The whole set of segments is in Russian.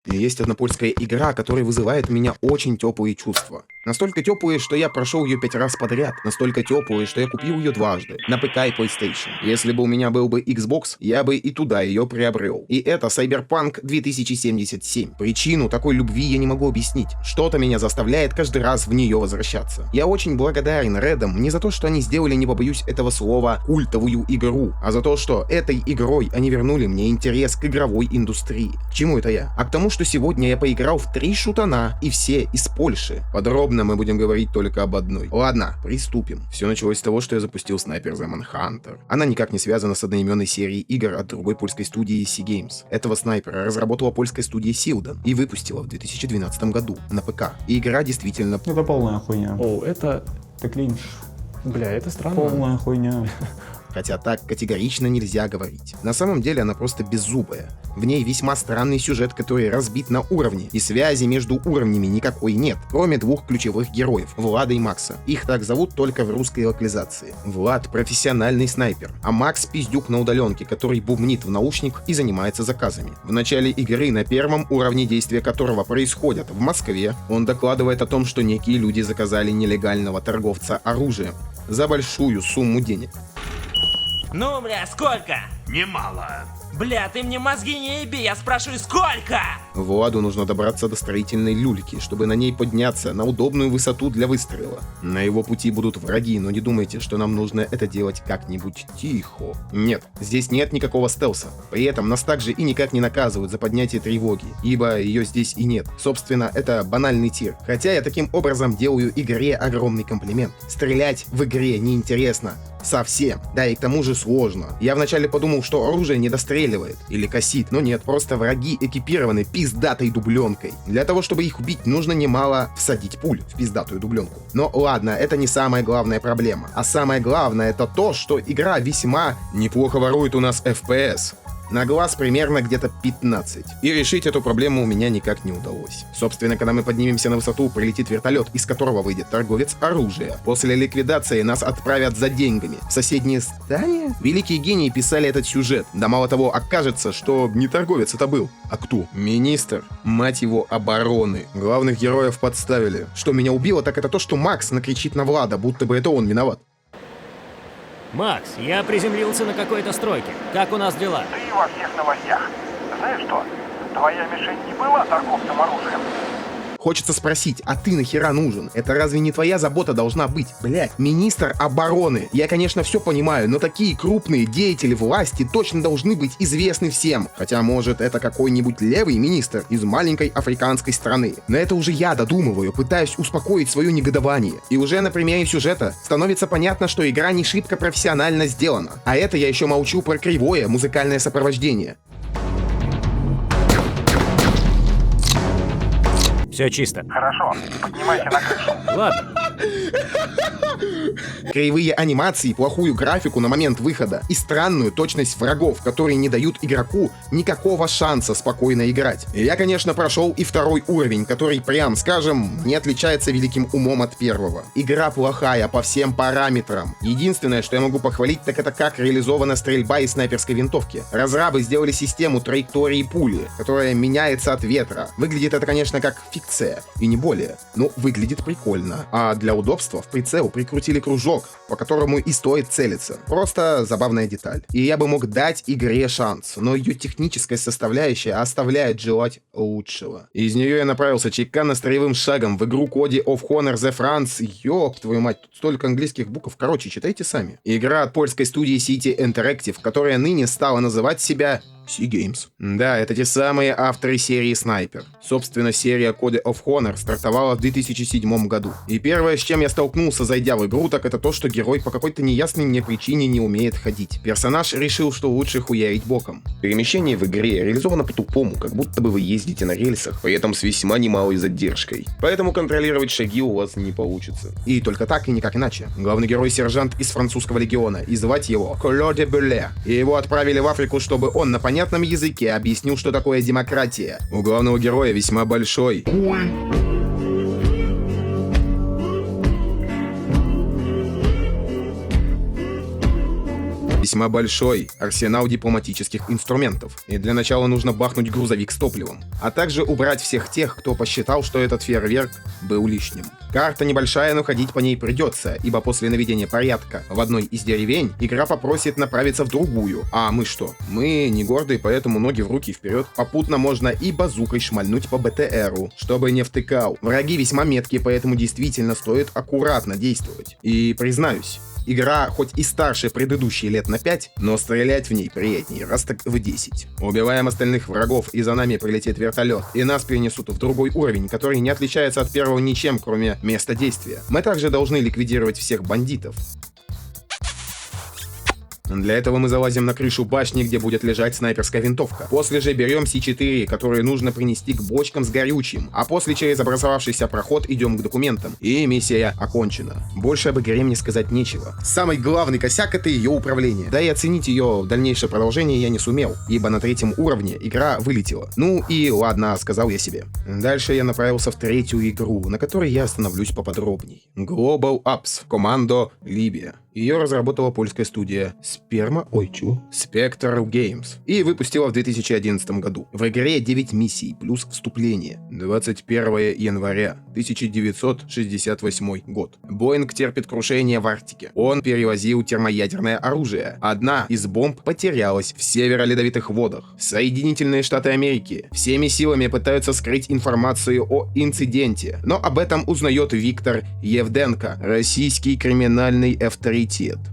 И есть одна польская игра, которая вызывает у меня очень теплые чувства. Настолько теплые, что я прошел ее 5 раз подряд. Настолько теплые, что я купил ее дважды. На ПК и PlayStation. Если бы у меня был бы Xbox, я бы и туда ее приобрел. И это Cyberpunk 2077. Причину такой любви я не могу объяснить. Что-то меня заставляет каждый раз в нее возвращаться. Я очень благодарен Редам не за то, что они сделали, не побоюсь этого слова, культовую игру, а за то, что этой игрой они вернули мне интерес к игровой индустрии. К чему это я? А к тому, что сегодня я поиграл в 3 шутана, и все из Польши. Подробно мы будем говорить только об одной. Ладно, приступим. Все началось с того, что я запустил Sniper the Manhunter. Она никак не связана с одноименной серией игр от другой польской студии Sea Games. Этого снайпера разработала польская студия Sildan и выпустила в 2012 году на ПК. И игра действительно... Это полная хуйня. О, это... Ты клинч. Бля, это странно. Полная хуйня. Хотя так категорично нельзя говорить. На самом деле она просто беззубая. В ней весьма странный сюжет, который разбит на уровни, и связи между уровнями никакой нет, кроме 2 ключевых героев, Влада и Макса. Их так зовут только в русской локализации. Влад — профессиональный снайпер, а Макс — пиздюк на удаленке, который бубнит в наушник и занимается заказами. В начале игры, на первом уровне, действия которого происходят в Москве, он докладывает о том, что некие люди заказали нелегального торговца оружием за большую сумму денег. Ну, бля, сколько? Немало. Бля, ты мне мозги не еби, я спрашиваю, сколько? Владу нужно добраться до строительной люльки, чтобы на ней подняться на удобную высоту для выстрела. На его пути будут враги, но не думайте, что нам нужно это делать как-нибудь тихо. Нет, здесь нет никакого стелса. При этом нас также и никак не наказывают за поднятие тревоги, ибо ее здесь и нет. Собственно, это банальный тир. Хотя я таким образом делаю игре огромный комплимент. Стрелять в игре неинтересно. Совсем. Да, и к тому же сложно. Я вначале подумал, что оружие не достреливает или косит, но нет, просто враги экипированы пиздатой дубленкой. Для того, чтобы их убить, нужно немало всадить пуль в пиздатую дубленку. Но ладно, это не самая главная проблема. А самое главное это то, что игра весьма неплохо ворует у нас FPS. На глаз примерно где-то 15. И решить эту проблему у меня никак не удалось. Собственно, когда мы поднимемся на высоту, прилетит вертолет, из которого выйдет торговец оружия. После ликвидации нас отправят за деньгами в соседнее здание. Великие гении писали этот сюжет. Да мало того, окажется, что не торговец это был. А кто? Министр, мать его, обороны. Главных героев подставили. Что меня убило, так это то, что Макс накричит на Влада, будто бы это он виноват. Макс, я приземлился на какой-то стройке. Как у нас дела? Ты во всех новостях. Знаешь что? Твоя мишень не была торговцем оружием. Хочется спросить, а ты нахера нужен? Это разве не твоя забота должна быть? Блять, министр обороны. Я, конечно, все понимаю, но такие крупные деятели власти точно должны быть известны всем. Хотя, может, это какой-нибудь левый министр из маленькой африканской страны. Но это уже я додумываю, пытаюсь успокоить свое негодование. И уже на примере сюжета становится понятно, что игра не шибко профессионально сделана. А это я еще молчу про кривое музыкальное сопровождение. Все чисто. Хорошо, поднимайся на крышу. Ладно. Кривые анимации, плохую графику на момент выхода и странную точность врагов, которые не дают игроку никакого шанса спокойно играть. Я, конечно, прошел и 2-й уровень, который, прям скажем, не отличается великим умом от первого. Игра плохая по всем параметрам. Единственное, что я могу похвалить, так это как реализована стрельба из снайперской винтовки. Разрабы сделали систему траектории пули, которая меняется от ветра. Выглядит это, конечно, как фикция, и не более, но выглядит прикольно. А для удобства в прицел прикрутили кружок, по которому и стоит целиться. Просто забавная деталь. И я бы мог дать игре шанс, но ее техническая составляющая оставляет желать лучшего. Из нее я направился чеканно строевым шагом в игру Code of Honor The France. Ёб твою мать, тут столько английских букв. Короче, читайте сами. Игра от польской студии City Interactive, которая ныне стала называть себя Sea Games. Да, это те самые авторы серии Снайпер. Собственно, серия Code of Honor стартовала в 2007 году. И первое, с чем я столкнулся, зайдя в игру, так это то, что герой по какой-то неясной мне причине не умеет ходить. Персонаж решил, что лучше хуярить боком. Перемещение в игре реализовано по-тупому, как будто бы вы ездите на рельсах, при этом с весьма немалой задержкой. Поэтому контролировать шаги у вас не получится. И только так и никак иначе. Главный герой сержант из французского легиона, и звать его Клоде Бюле. И его отправили в Африку, чтобы он на понятном языке объяснил, что такое демократия. У главного героя весьма большой весьма большой арсенал дипломатических инструментов. И для начала нужно бахнуть грузовик с топливом. А также убрать всех тех, кто посчитал, что этот фейерверк был лишним. Карта небольшая, но ходить по ней придется, ибо после наведения порядка в одной из деревень игра попросит направиться в другую. А мы что? Мы не гордые, поэтому ноги в руки вперед. Попутно можно и базукой шмальнуть по БТРу, чтобы не втыкал. Враги весьма меткие, поэтому действительно стоит аккуратно действовать. И признаюсь, игра хоть и старше предыдущие лет на 5, но стрелять в ней приятнее раз так в 10. Убиваем остальных врагов, и за нами прилетит вертолет, и нас перенесут в другой уровень, который не отличается от первого ничем, кроме места действия. Мы также должны ликвидировать всех бандитов. Для этого мы залазим на крышу башни, где будет лежать снайперская винтовка. После же берем С4, которые нужно принести к бочкам с горючим. А после через образовавшийся проход идем к документам. И миссия окончена. Больше об игре мне сказать нечего. Самый главный косяк — это ее управление. Да и оценить ее дальнейшее продолжение я не сумел, ибо на 3-м уровне игра вылетела. Ну и ладно, сказал я себе. Дальше я направился в 3-ю игру, на которой я остановлюсь поподробней. Global Ops. Командо Либия. Ее разработала польская студия Spectral Games и выпустила в 2011 году. В игре 9 миссий плюс вступление. 21 января 1968 год. Боинг терпит крушение в Арктике. Он перевозил термоядерное оружие. Одна из бомб потерялась в северо-ледовитых водах. Соединительные Штаты Америки всеми силами пытаются скрыть информацию о инциденте, но об этом узнает Виктор Евденко, российский криминальный авторитет.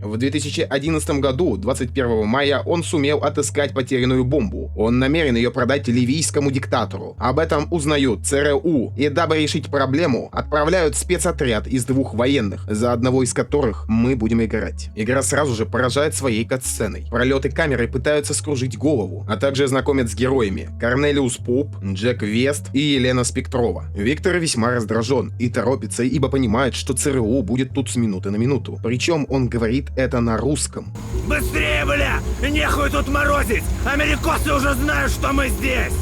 В 2011 году, 21 мая, он сумел отыскать потерянную бомбу. Он намерен ее продать ливийскому диктатору. Об этом узнают ЦРУ, и дабы решить проблему, отправляют спецотряд из 2 военных, за одного из которых мы будем играть. Игра сразу же поражает своей катсценой. Пролеты камеры пытаются скружить голову, а также знакомят с героями Корнелиус Поп, Джек Вест и Елена Спектрова. Виктор весьма раздражен и торопится, ибо понимает, что ЦРУ будет тут с минуты на минуту. Причем он говорит это на русском. Быстрее, бля! Нехуй тут морозить! Америкосы уже знают, что мы здесь!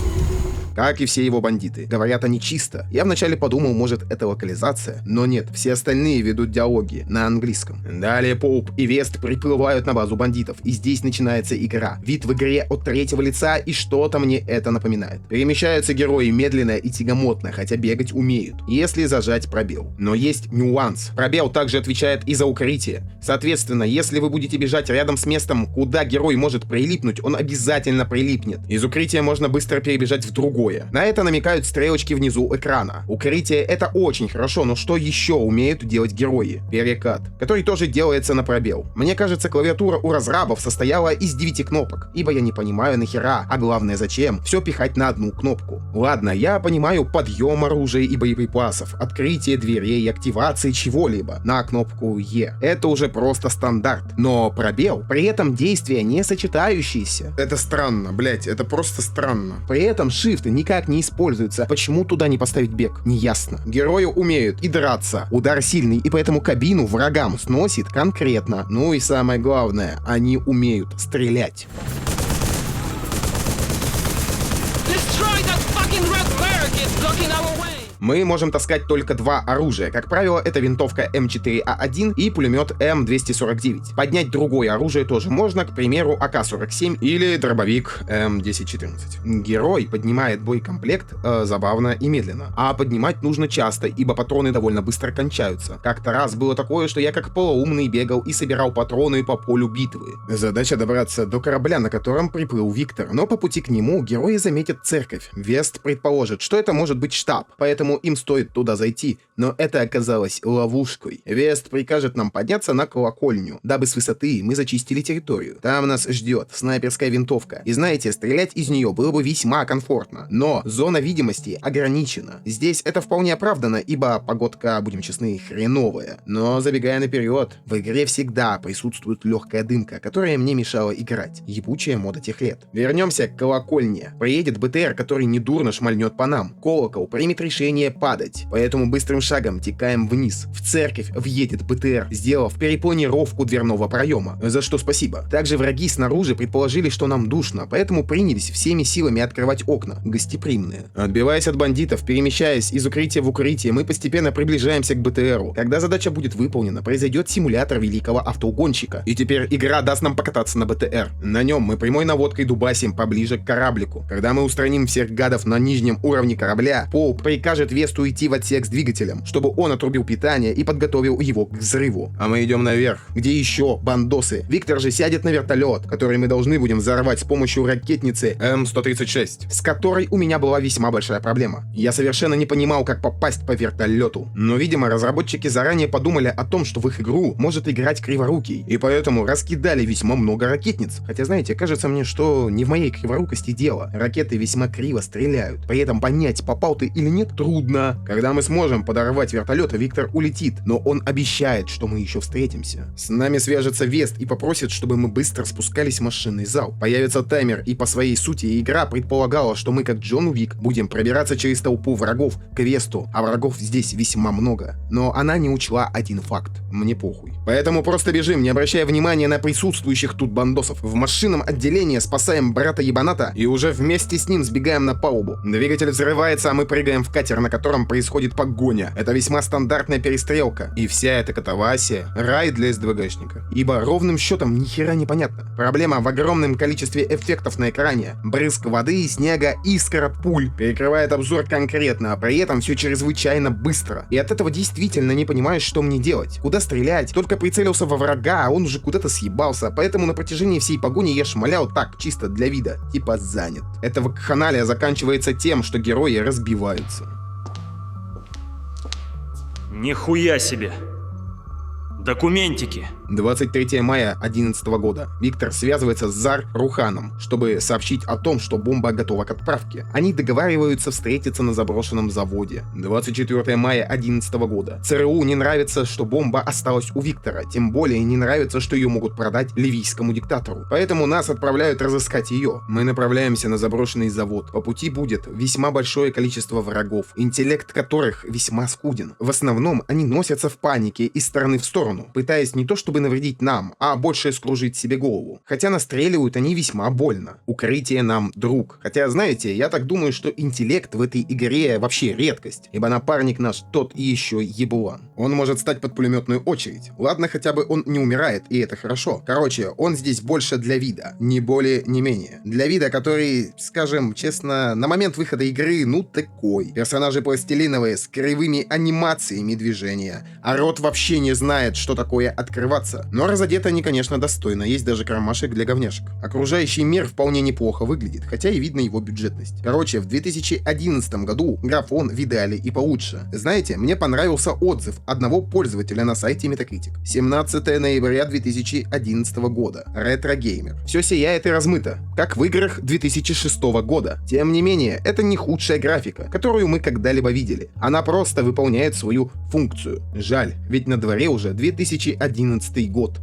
Как и все его бандиты. Говорят они чисто. Я вначале подумал, может, это локализация, но нет, все остальные ведут диалоги на английском. Далее Поуп и Вест приплывают на базу бандитов, и здесь начинается игра. Вид в игре от 3-го лица, и что-то мне это напоминает. Перемещаются герои медленно и тягомотно, хотя бегать умеют, если зажать пробел. Но есть нюанс. Пробел также отвечает и за укрытие. Соответственно, если вы будете бежать рядом с местом, куда герой может прилипнуть, он обязательно прилипнет. Из укрытия можно быстро перебежать в другое. На это намекают стрелочки внизу экрана. Укрытие — это очень хорошо, но что еще умеют делать герои? Перекат, который тоже делается на пробел. Мне кажется, клавиатура у разрабов состояла из 9 кнопок, ибо я не понимаю нахера, а главное зачем, все пихать на одну кнопку. Ладно, я понимаю подъем оружия и боеприпасов, открытие дверей, активации чего-либо на кнопку Е. Это уже просто стандарт. Но пробел, при этом действия не сочетающиеся. Это странно, блять, это просто странно. При этом Shift никак не используется. Почему туда не поставить бег? Неясно. Герои умеют и драться. Удар сильный, и поэтому кабину врагам сносит конкретно. Ну и самое главное, они умеют стрелять. Мы можем таскать только 2 оружия. Как правило, это винтовка М4А1 и пулемет М249. Поднять другое оружие тоже можно, к примеру, АК-47 или дробовик М1014. Герой поднимает боекомплект забавно и медленно. А поднимать нужно часто, ибо патроны довольно быстро кончаются. Как-то раз было такое, что я как полоумный бегал и собирал патроны по полю битвы. Задача добраться до корабля, на котором приплыл Виктор, но по пути к нему герои заметят церковь. Вест предположит, что это может быть штаб, поэтому им стоит туда зайти, но это оказалось ловушкой. Вест прикажет нам подняться на колокольню, дабы с высоты мы зачистили территорию. Там нас ждет снайперская винтовка, и знаете, стрелять из нее было бы весьма комфортно, но зона видимости ограничена. Здесь это вполне оправдано, ибо погодка, будем честны, хреновая. Но забегая наперед, в игре всегда присутствует легкая дымка, которая мне мешала играть. Ебучая мода тех лет. Вернемся к колокольне. Приедет БТР, который недурно шмальнет по нам. Колокол примет решение падать, поэтому быстрым шагом текаем вниз. В церковь въедет БТР, сделав перепланировку дверного проема, за что спасибо. Также враги снаружи предположили, что нам душно, поэтому принялись всеми силами открывать окна, гостеприимные. Отбиваясь от бандитов, перемещаясь из укрытия в укрытие, мы постепенно приближаемся к БТРу. Когда задача будет выполнена, произойдет симулятор великого автоугонщика. И теперь игра даст нам покататься на БТР. На нем мы прямой наводкой дубасим поближе к кораблику. Когда мы устраним всех гадов на нижнем уровне корабля, Пол прикажет Весту идти в отсек с двигателем, чтобы он отрубил питание и подготовил его к взрыву. А мы идем наверх, где еще бандосы. Виктор же сядет на вертолет, который мы должны будем взорвать с помощью ракетницы М136, с которой у меня была весьма большая проблема. Я совершенно не понимал, как попасть по вертолету. Но, видимо, разработчики заранее подумали о том, что в их игру может играть Криворукий, и поэтому раскидали весьма много ракетниц. Хотя, знаете, кажется мне, что не в моей криворукости дело. Ракеты весьма криво стреляют. При этом понять, попал ты или нет, трудно. Когда мы сможем подорвать вертолет, Виктор улетит, но он обещает, что мы еще встретимся. С нами свяжется Вест и попросит, чтобы мы быстро спускались в машинный зал. Появится таймер, и по своей сути игра предполагала, что мы, как Джон Уик, будем пробираться через толпу врагов к Весту, а врагов здесь весьма много. Но она не учла один факт. Мне похуй. Поэтому просто бежим, не обращая внимания на присутствующих тут бандосов. В машинном отделении спасаем брата ебаната и уже вместе с ним сбегаем на палубу. Двигатель взрывается, а мы прыгаем в катер, на котором происходит погоня. Это весьма стандартная перестрелка. И вся эта катавасия — рай для СДВГшника. Ибо ровным счетом ни хера не понятно. Проблема в огромном количестве эффектов на экране. Брызг воды, снега, искр от пуль перекрывает обзор конкретно, а при этом все чрезвычайно быстро. И от этого действительно не понимаешь, что мне делать. Куда стрелять? Только прицелился во врага, а он уже куда-то съебался. Поэтому на протяжении всей погони я шмалял так, чисто для вида. Типа занят. Эта вакханалия заканчивается тем, что герои разбиваются. Нихуя себе. Документики. 23 мая 2011 года. Виктор связывается с Зар Руханом, чтобы сообщить о том, что бомба готова к отправке. Они договариваются встретиться на заброшенном заводе. 24 мая 2011 года. ЦРУ не нравится, что бомба осталась у Виктора, тем более не нравится, что ее могут продать ливийскому диктатору. Поэтому нас отправляют разыскать ее. Мы направляемся на заброшенный завод. По пути будет весьма большое количество врагов, интеллект которых весьма скуден. В основном они носятся в панике из стороны в сторону, пытаясь не то чтобы навредить нам, а больше скружить себе голову. Хотя настреливают они весьма больно. Укрытие нам друг. Хотя, знаете, я так думаю, что интеллект в этой игре вообще редкость, ибо напарник наш тот и еще еблан. Он может стать под пулеметную очередь. Ладно, хотя бы он не умирает, и это хорошо. Короче, он здесь больше для вида, не более, не менее. Для вида, который, скажем честно, на момент выхода игры, ну такой. Персонажи пластилиновые, с кривыми анимациями движения, а рот вообще не знает, что такое открываться. Но разодеты они, конечно, достойно, есть даже кармашек для говняшек. Окружающий мир вполне неплохо выглядит, хотя и видно его бюджетность. Короче, в 2011 году графон видали и получше. Знаете, мне понравился отзыв одного пользователя на сайте Metacritic. 17 ноября 2011 года. Ретро-геймер. Все сияет и размыто, как в играх 2006 года. Тем не менее, это не худшая графика, которую мы когда-либо видели. Она просто выполняет свою функцию. Жаль, ведь на дворе уже 2011 год.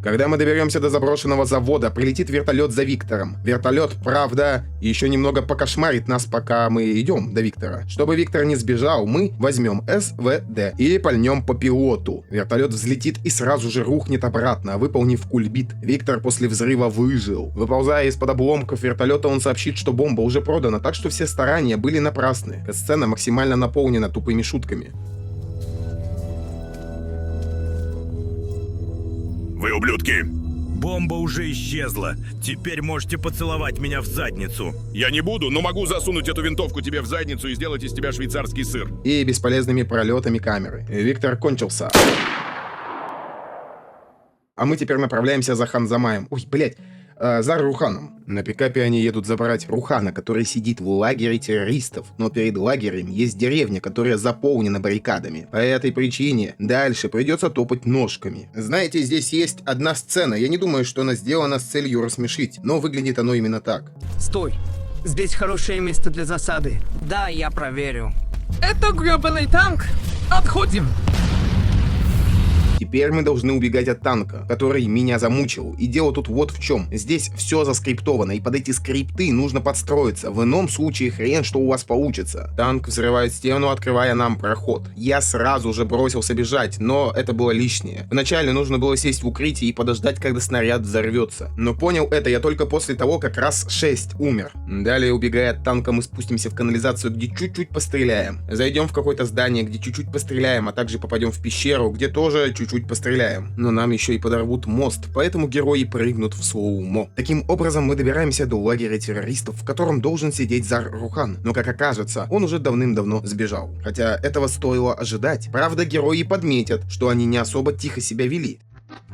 Когда мы доберемся до заброшенного завода, прилетит вертолет за Виктором. Вертолет, правда, еще немного покошмарит нас, пока мы идем до Виктора. Чтобы Виктор не сбежал, мы возьмем СВД или пальнем по пилоту. Вертолет взлетит и сразу же рухнет обратно, выполнив кульбит. Виктор после взрыва выжил. Выползая из-под обломков вертолета, он сообщит, что бомба уже продана, так что все старания были напрасны. Сцена максимально наполнена тупыми шутками. Вы ублюдки! Бомба уже исчезла. Теперь можете поцеловать меня в задницу. Я не буду, но могу засунуть эту винтовку тебе в задницу и сделать из тебя швейцарский сыр. И бесполезными пролетами камеры. Виктор кончился. А мы теперь направляемся за Ханзамаем. Ой, блять. За Руханом. На пикапе они едут забрать Рухана, который сидит в лагере террористов, но перед лагерем есть деревня, которая заполнена баррикадами. По этой причине дальше придется топать ножками. Знаете, здесь есть одна сцена, я не думаю, что она сделана с целью рассмешить, но выглядит оно именно так. Стой! Здесь хорошее место для засады. Да, я проверю. Это гребаный танк! Отходим! Теперь мы должны убегать от танка, который меня замучил. И дело тут вот в чем. Здесь все заскриптовано, и под эти скрипты нужно подстроиться. В ином случае хрен что у вас получится. Танк взрывает стену, открывая нам проход. Я сразу же бросился бежать, но это было лишнее. Вначале нужно было сесть в укрытие и подождать, когда снаряд взорвется. Но понял это я только после того, как раз 6 умер. Далее, убегая от танка, мы спустимся в канализацию, где чуть-чуть постреляем. Зайдем в какое-то здание, где чуть-чуть постреляем, а также попадем в пещеру, где тоже чуть-чуть постреляем. Но нам еще и подорвут мост, поэтому герои прыгнут в слоумо. Таким образом, мы добираемся до лагеря террористов, в котором должен сидеть Зар-Рухан. Но, как окажется, он уже давным-давно сбежал. Хотя этого стоило ожидать. Правда, герои подметят, что они не особо тихо себя вели.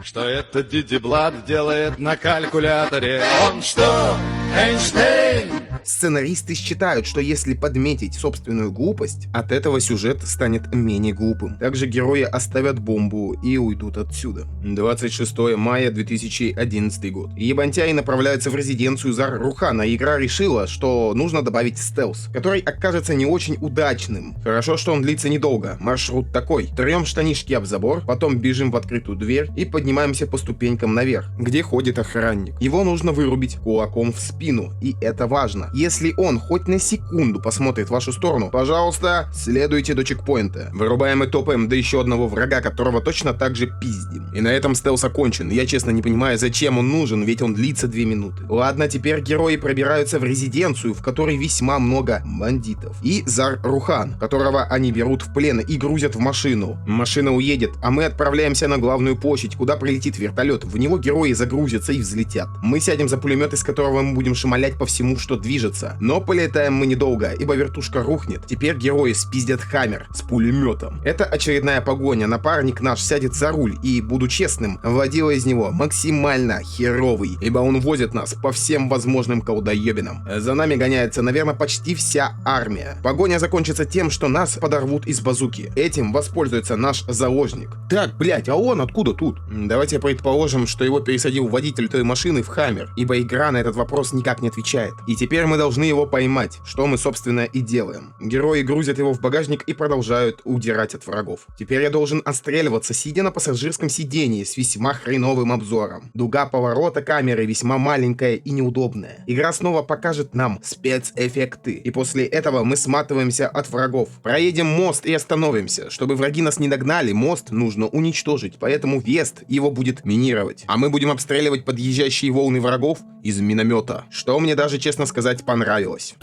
Что это Диди Блад делает на калькуляторе? Он что, Эйнштейн? Сценаристы считают, что если подметить собственную глупость, от этого сюжет станет менее глупым. Также герои оставят бомбу и уйдут отсюда. 26 мая 2011 год. Ебантяи направляются в резиденцию Зар-Рухана, и игра решила, что нужно добавить стелс, который окажется не очень удачным. Хорошо, что он длится недолго. Маршрут такой. Трем штанишки об забор, потом бежим в открытую дверь и поднимаемся по ступенькам наверх, где ходит охранник. Его нужно вырубить кулаком в спину, и это важно. Если он хоть на секунду посмотрит в вашу сторону, пожалуйста, следуйте до чекпоинта. Вырубаем и топаем до еще одного врага, которого точно так же пиздим. И на этом стелс окончен. Я честно не понимаю, зачем он нужен, ведь он длится 2 минуты. Ладно, теперь герои пробираются в резиденцию, в которой весьма много бандитов. И Зар-Рухан, которого они берут в плен и грузят в машину. Машина уедет, а мы отправляемся на главную площадь, куда прилетит вертолет. В него герои загрузятся и взлетят. Мы сядем за пулемет, из которого мы будем шмалять по всему, что движется. Но полетаем мы недолго, ибо вертушка рухнет. Теперь герои спиздят Хаммер с пулеметом. Это очередная погоня. Напарник наш сядет за руль, и, буду честным, водила из него максимально херовый, ибо он возит нас по всем возможным колдоебинам. За нами гоняется, наверное, почти вся армия. Погоня закончится тем, что нас подорвут из базуки. Этим воспользуется наш заложник. Так, блять, а он откуда тут? Давайте предположим, что его пересадил водитель той машины в Хаммер, ибо игра на этот вопрос никак не отвечает. И теперь мы должны его поймать, что мы, собственно, и делаем. Герои грузят его в багажник и продолжают удирать от врагов. Теперь я должен отстреливаться, сидя на пассажирском сидении с весьма хреновым обзором. Дуга поворота камеры весьма маленькая и неудобная. Игра снова покажет нам спецэффекты, и после этого мы сматываемся от врагов. Проедем мост и остановимся. Чтобы враги нас не догнали, мост нужно уничтожить, поэтому Вест его будет минировать. А мы будем обстреливать подъезжающие волны врагов из миномета, что мне даже, честно сказать, понравилось.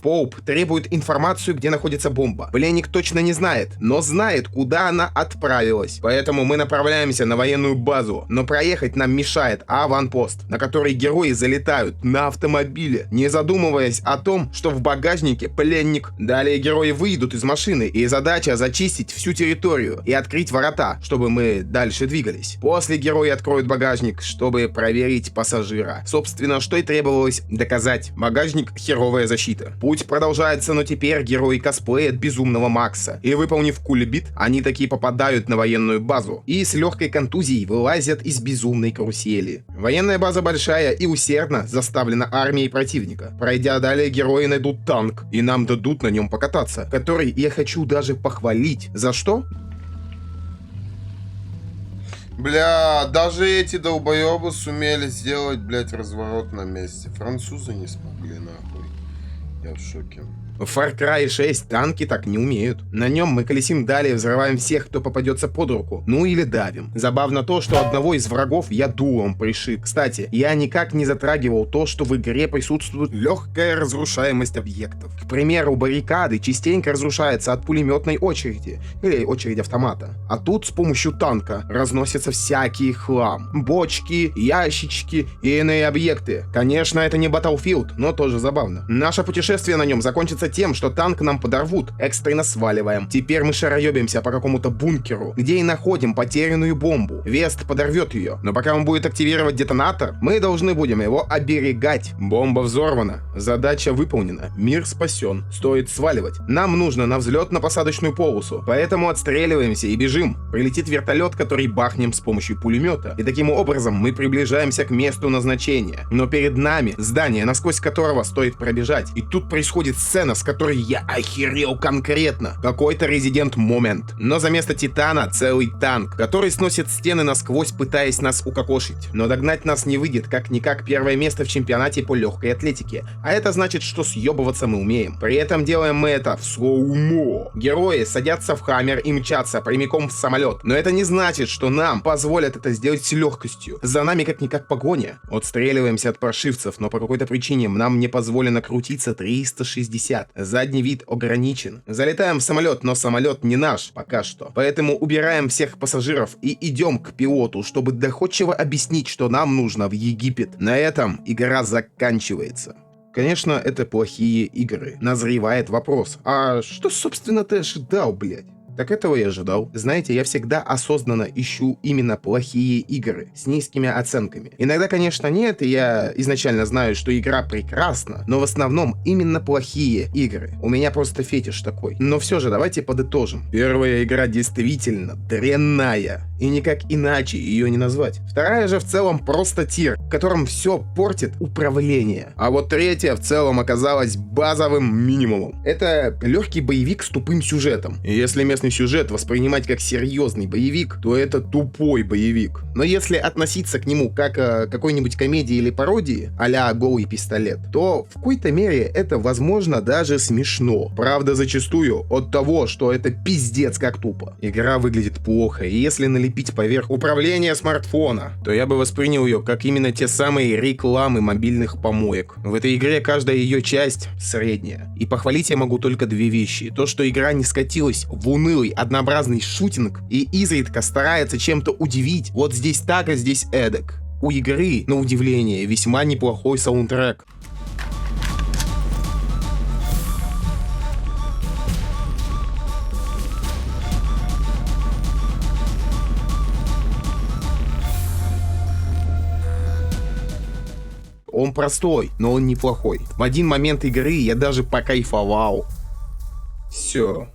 Поуп требует информацию, где находится бомба. Пленник точно не знает, но знает, куда она отправилась. Поэтому мы направляемся на военную базу. Но проехать нам мешает аванпост, на который герои залетают на автомобиле, не задумываясь о том, что в багажнике пленник. Далее герои выйдут из машины, и задача зачистить всю территорию и открыть ворота, чтобы мы дальше двигались. После герои откроют багажник, чтобы проверить пассажира. Собственно, что и требовалось доказать. Багажник — херовая защита. Путь продолжается, но теперь герои косплеят Безумного Макса. И выполнив кульбит, они таки попадают на военную базу. И с легкой контузией вылазят из безумной карусели. Военная база большая и усердно заставлена армией противника. Пройдя далее, герои найдут танк, и нам дадут на нем покататься, который я хочу даже похвалить. За что? Бля, даже эти долбоебы сумели сделать, блять, разворот на месте. Французы не смогли, нахуй. Я в шоке. В Far Cry 6 танки так не умеют. На нем мы колесим далее, взрываем всех, кто попадется под руку. Ну или давим. Забавно то, что одного из врагов я дулом пришиб. Кстати, я никак не затрагивал то, что в игре присутствует легкая разрушаемость объектов. К примеру, баррикады частенько разрушаются от пулеметной очереди или очередь автомата. А тут с помощью танка разносятся всякий хлам. Бочки, ящички и иные объекты. Конечно, это не Battlefield, но тоже забавно. Наше путешествие на нем закончится закончится тем, что танк нам подорвут. Экстренно сваливаем. Теперь мы шароебимся по какому-то бункеру, где и находим потерянную бомбу. Вест подорвет ее, но пока он будет активировать детонатор, мы должны будем его оберегать. Бомба взорвана. Задача выполнена. Мир спасен. Стоит сваливать. Нам нужно на взлетно-посадочную полосу, поэтому отстреливаемся и бежим. Прилетит вертолет, который бахнем с помощью пулемета, и таким образом мы приближаемся к месту назначения. Но перед нами здание, насквозь которого стоит пробежать. И тут происходит сцена, с которой я охерел конкретно. Какой-то резидент момент. Но за место Титана целый танк, который сносит стены насквозь, пытаясь нас укокошить. Но догнать нас не выйдет, как-никак первое место в чемпионате по легкой атлетике. А это значит, что съебываться мы умеем. При этом делаем мы это в слоумо. Герои садятся в хаммер и мчатся прямиком в самолет. Но это не значит, что нам позволят это сделать с легкостью. За нами как-никак погоня. Отстреливаемся от паршивцев, но по какой-то причине нам не позволено крутиться 360. Задний вид ограничен. Залетаем в самолет, но самолет не наш пока что. Поэтому убираем всех пассажиров и идем к пилоту, чтобы доходчиво объяснить, что нам нужно в Египет. На этом игра заканчивается. Конечно, это плохие игры. Назревает вопрос. А что, собственно, ты ожидал, блядь? Так этого я ожидал. Знаете, я всегда осознанно ищу именно плохие игры с низкими оценками. Иногда, конечно, нет, и я изначально знаю, что игра прекрасна, но в основном именно плохие игры. У меня просто фетиш такой. Но все же, давайте подытожим. Первая игра действительно дрянная, и никак иначе ее не назвать. Вторая же в целом просто тир, в котором все портит управление. А вот третья в целом оказалась базовым минимумом. Это легкий боевик с тупым сюжетом. И если местный сюжет воспринимать как серьезный боевик, то это тупой боевик. Но если относиться к нему как к какой-нибудь комедии или пародии, а-ля «Голый пистолет», то в какой-то мере это, возможно, даже смешно. Правда, зачастую от того, что это пиздец как тупо. Игра выглядит плохо, и если налепить поверх управления смартфона, то я бы воспринял ее как именно те самые рекламы мобильных помоек. В этой игре каждая ее часть средняя. И похвалить я могу только две вещи. То, что игра не скатилась в унылый однообразный шутинг и изредка старается чем-то удивить. Вот здесь так, а здесь эдак. У игры, на удивление, весьма неплохой саундтрек. Он простой, но он неплохой. В один момент игры я даже покайфовал. Все.